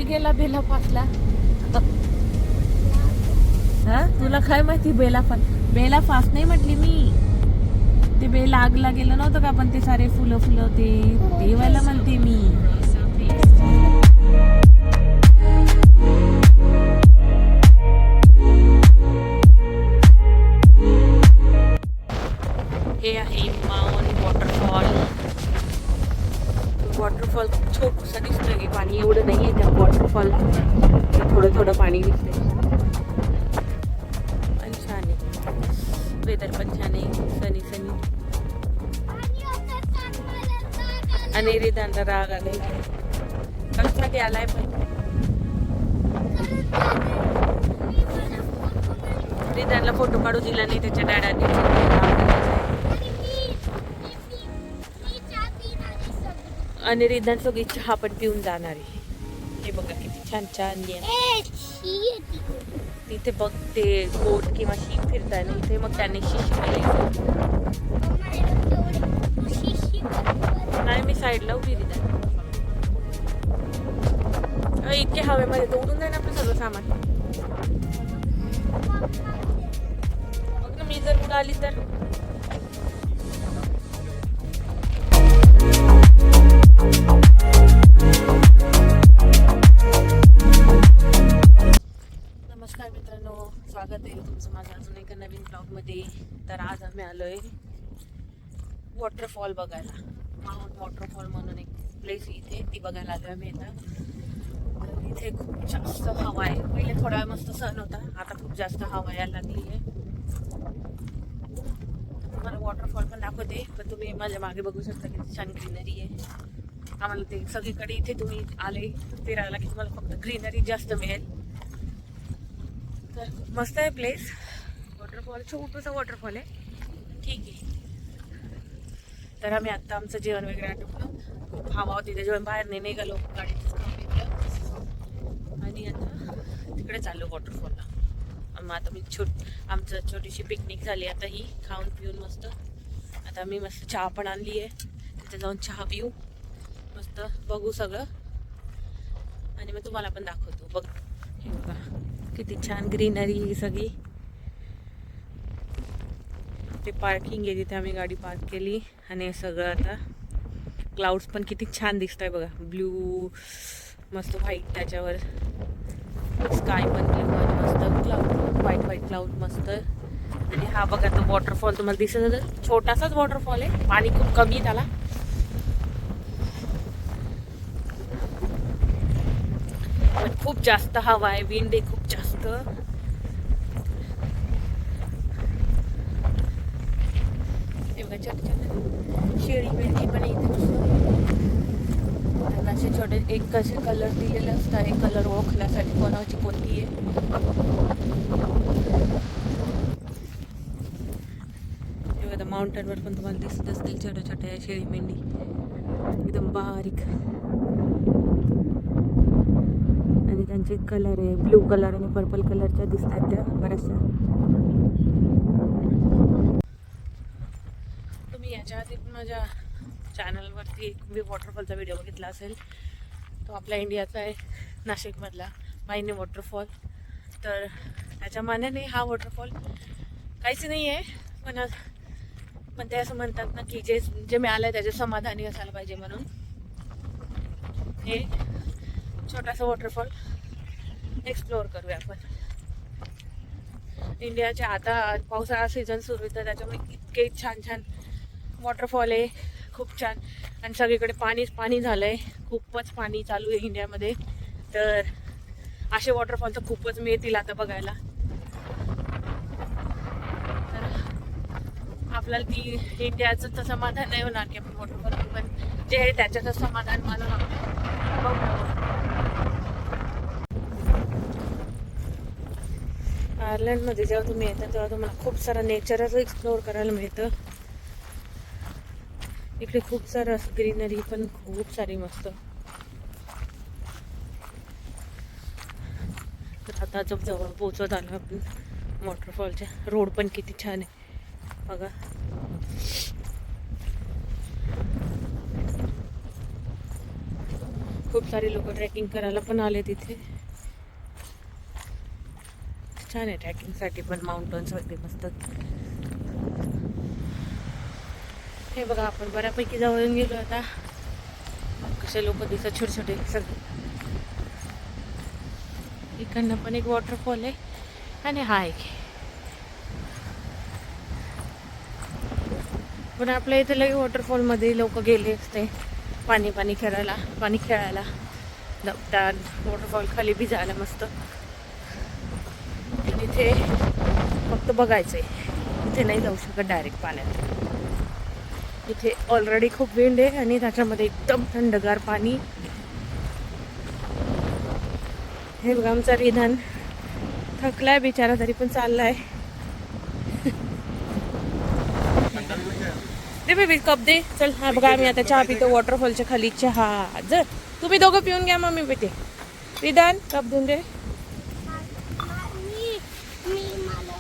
गेला बेला फासला. हा तुला काय माहिती बेला फास नाही म्हटली मी. ते बेला आगला गेलं नव्हतं का पण ते सारे फुलं फुलं ते व्हायला म्हणते मी. हे आहे माउंट वॉटरफॉल छोटसा दिसतोय. पाणी एवढं नाहीये त्या वॉटरफॉल, थोडं थोडं पाणी दिसतंय. आणि छान आहे, वेदर पण छान आहे, सनी सनी. आणि रिदानला राग आलाय, कशासाठी आलाय पण रिदानला फोटो काढू दिला नाही त्याच्या डॅडाने. आणि रिदान सगळी चहा पण पिऊन जाणार आहे. हे बघा किती छान छान आहे तिथे. बघ ते बोट किंवा शीप फिरताय ना इथे, मग त्याने शिश केली. नाही मी साईडला उभी. रिदान इतके हवेमध्ये तर उडून जाईल आपलं सगळं सामान. मग ना मी जर उडाली तर. नमस्कार मित्रांनो, स्वागत आहे तुमचं माझ्या अजून एका नवीन ब्लॉगमध्ये. तर आज आम्ही आलोय वॉटरफॉल बघायला. माउंट वॉटरफॉल म्हणून एक प्लेस इथे, ती बघायला आलोय आम्ही. इथे खूप जास्त हवा आहे. पहिले थोडा वेळ मस्त सण होता, आता खूप जास्त हवा यायला लागली आहे. तुम्हाला वॉटरफॉल पण दाखवते, पण तुम्ही माझ्या मागे बघू शकता किती छान ग्रीनरी आहे. आम्हाला ते सगळीकडे इथे तुम्ही आले फिरायला की तुम्हाला फक्त ग्रीनरी जास्त मिळेल. तर मस्त आहे प्लेस. वॉटरफॉल छोटूसा वॉटरफॉल आहे, ठीक आहे. तर आम्ही आत्ता आमचं जेवण वगैरे आटोपलं. खूप हवा होती त्याच्यामुळे बाहेर नाही निघालो, गाडीतच खाऊन घेतलं. आणि आता तिकडे चाललो वॉटरफॉलला. मग आता आमचं छोटीशी पिकनिक झाली आता ही, खाऊन पिऊन मस्त. आता आम्ही मस्त चहा पण आणली आहे, तिथे जाऊन चहा पिऊ, मस्त बघू सगळं आणि मग तुम्हाला पण दाखवतो. बघ हे बघा किती छान ग्रीनरी सगळी. ते पार्किंग आहे तिथे आम्ही गाडी पार्क केली. आणि सगळं आता क्लाउड्स पण किती छान दिसत आहे बघा. ब्ल्यू मस्त व्हाईट, त्याच्यावर स्काय पण ब्ल्यू आणि मस्त क्लाउड, व्हाईट क्लाउड मस्त. आणि हा बघा तो वॉटरफॉल तुम्हाला दिसत असेल, छोटासाच वॉटरफॉल आहे, पाणी खूप कमी आहे त्याला. पण खूप जास्त हवा आहे, विंड आहे खूप जास्त. हे बघा छोटे छोटे शेळी वेळी पण इथे असे छोटे एक कसे कलर दिलेले असतात, एक कलर ओळखण्यासाठी कोणाची कोणती आहे. हे बघा माउंटेनवर पण तुम्हाला दिसत असतील छोट्या छोट्या शेळी मेंढी एकदम बारीक. आणि त्यांचे कलर आहे ब्ल्यू कलर आणि पर्पल कलरच्या दिसतात त्या बऱ्याचशा. तुम्ही याच्या आधी माझ्या चॅनलवरती एक वॉटरफॉलचा व्हिडिओ बघितला असेल. तो आपल्या इंडियाचा आहे, नाशिकमधला मायने वॉटरफॉल. तर त्याच्या मानाने हा वॉटरफॉल काहीच नाही आहे, पण ते असं म्हणतात ना की जे मिळालं आहे त्याचे समाधानी असायला पाहिजे, म्हणून हे छोटासा वॉटरफॉल एक्सप्लोअर करूया आपण. इंडियाच्या आता पावसाळा सीझन सुरू आहे तर त्याच्यामुळे इतके छान छान वॉटरफॉल आहे, खूप छान. आणि सगळीकडे पाणीच पाणी झालं आहे, खूपच पाणी चालू आहे इंडियामध्ये. तर असे वॉटरफॉल तर खूपच मिळतील आता बघायला. तर आपल्याला ती इंडियाचं तर समाधान नाही होणार की आपण वॉटरफॉल, पण जे आहे त्याच्याचं समाधान मानून आपण बघूया. आयर्लंडमध्ये जेव्हा तुम्ही येता तेव्हा तुम्हाला खूप सारं नेचरच एक्सप्लोअर करायला मिळतं. इकडे खूप सारं असं ग्रीनरी पण खूप सारी मस्त. तर आता जवळ पोहोचत आलो आपण वॉटरफॉलच्या. रोड पण किती छान आहे बघा. खूप सारे लोक ट्रेकिंग करायला पण आले तिथे. छान आहे ट्रेकिंगसाठी पण, माउंटन्स वगैरे मस्त. हे बघा आपण बऱ्यापैकी जवळून गेलो आता. कसे लोक दिसत छोटे छोटे सगळे. इकडनं पण एक वॉटरफॉल आहे आणि हा एक. पण आपल्या इथे लगे वॉटरफॉलमध्ये लोक गेले असते पाणी खेळायला. त्या वॉटरफॉल खाली भिजायला मस्त. इथे फक्त बघायचंय, इथे नाही जाऊ शकत डायरेक्ट पाण्यात. इथे ऑलरेडी खूप विंड आहे आणि त्याच्यामध्ये एकदम थंडगार पाणी. हे बघा आमचा रिधान थकलाय बिचारा, तरी पण चाललाय. दे बेबी कप दे, चल. हा बघा आम्ही आता चहा पितो वॉटरफॉलच्या खाली. चहा जर तुम्ही दोघं पिऊन घ्या, मग मी पिते. रिधान कप देऊन दे.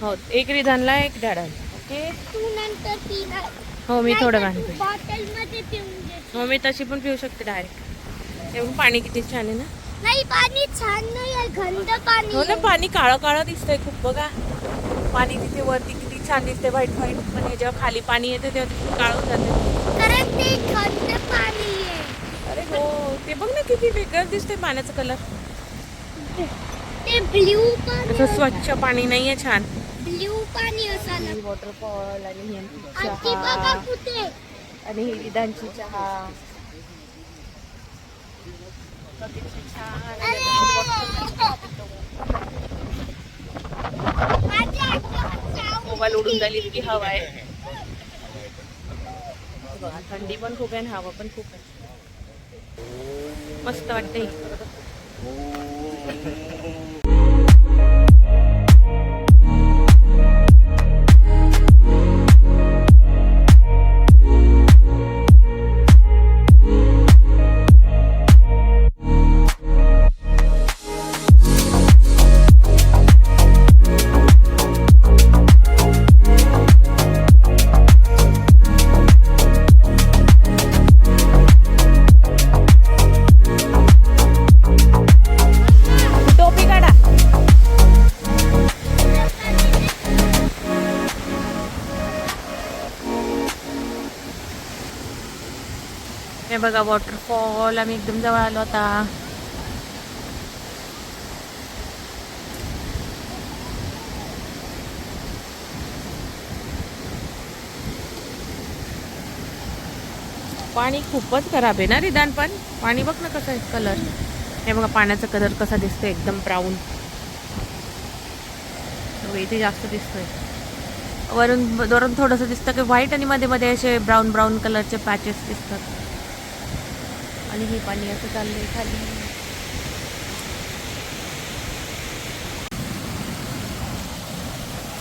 हो, एक रिधानला एक डॅडाला. ओके. हो मी थोडं पाणी. हो मी तशी पण पिऊ शकते डायरेक्ट. एवढं पाणी किती छान आहे ना. नाही पाणी छान नाही, गंद पाणी. हो ना, पाणी काळं काळं दिसतंय खूप. बघा पाणी तिथे वरती किती छान दिसते व्हाईट व्हाईट, पण हे जेव्हा खाली पाणी येते तेव्हा काळं जाते. कारण ते थंड पाणी आहे. अरे हो, ते बघ ना किती वेगळं दिसतंय पाण्याचा कलर. ते ब्ल्यू पाणी. असं स्वच्छ पाणी नाहीये, छान ब्ल्यू पाणी असायला. वॉटरफॉल आणि आजी बघा कुठे. आणि ही विधानची चहा. मोबाईल उडून झाली इतकी हवा आहे. थंडी पण खूप आहे आणि हवा पण खूप आहे. मस्त वाटतंय. हे बघा वॉटरफॉल, आम्ही एकदम जवळ आलो आता. पाणी खूपच खराब आहे ना रिधान, पण पाणी बघ ना कसं आहे कलर. हे बघा पाण्याचा कलर कसा दिसतोय, एकदम ब्राऊन. इथे जास्त दिसतोय. वरून थोडंसं दिसतं की व्हाईट आणि मध्ये मध्ये असे ब्राऊन ब्राऊन कलरचे पॅचेस दिसतात. आणि हे पाणी असं चाललंय खाली.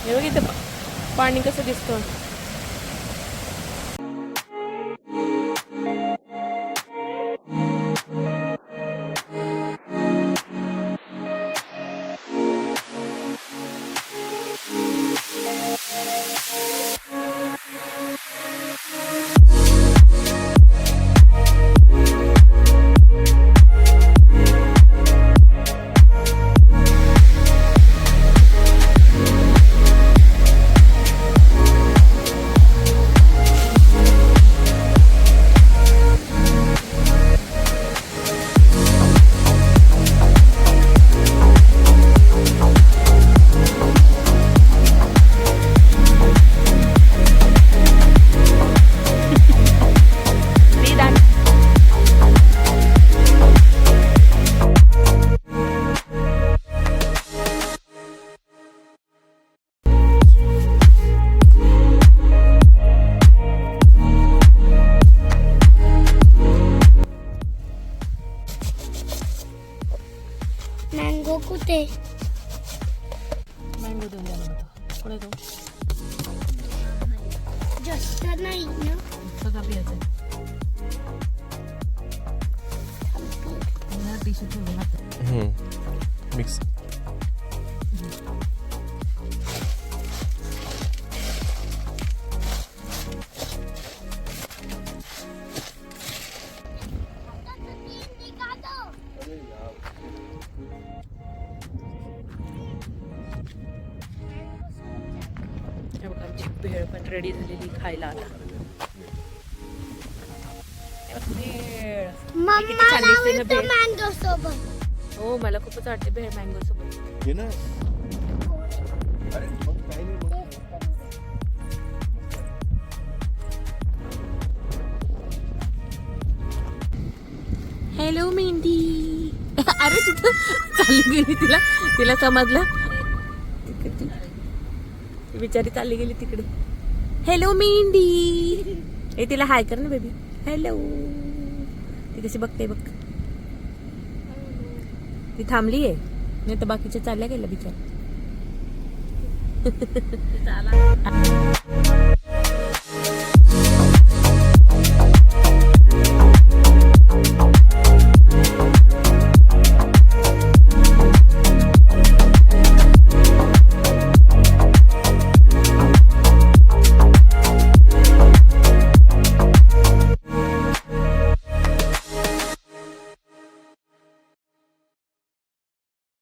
हे बघ इथं पाणी कसं दिसतं. मँगो कुठे. मँगो देऊन द्या मला. पुढे जाऊ. जास्त नाही ना. सगळं पियाचं टिश्यू ठेवून मिक्स. आमची भेळ पण रेडी झालेली खायला आता. भेळ किती छान दिसते ना भेळ. मँगो सोबत. हो मला खूपच आवडते भेळ मँगो सोबत. घे ना. अरे मग काही नाही मग. हॅलो मेंढी. अरे तिथं चालली गेली, तिला समजलं. ती बिचारी चालली गेली तिकडे. हॅलो मेंढी. ए तिला हाय कर ना बेबी. हॅलो. ती कशी बघते बघ. ती थांबली आहे, नाही तर बाकीच्या चालल्या गेल्या बिचार.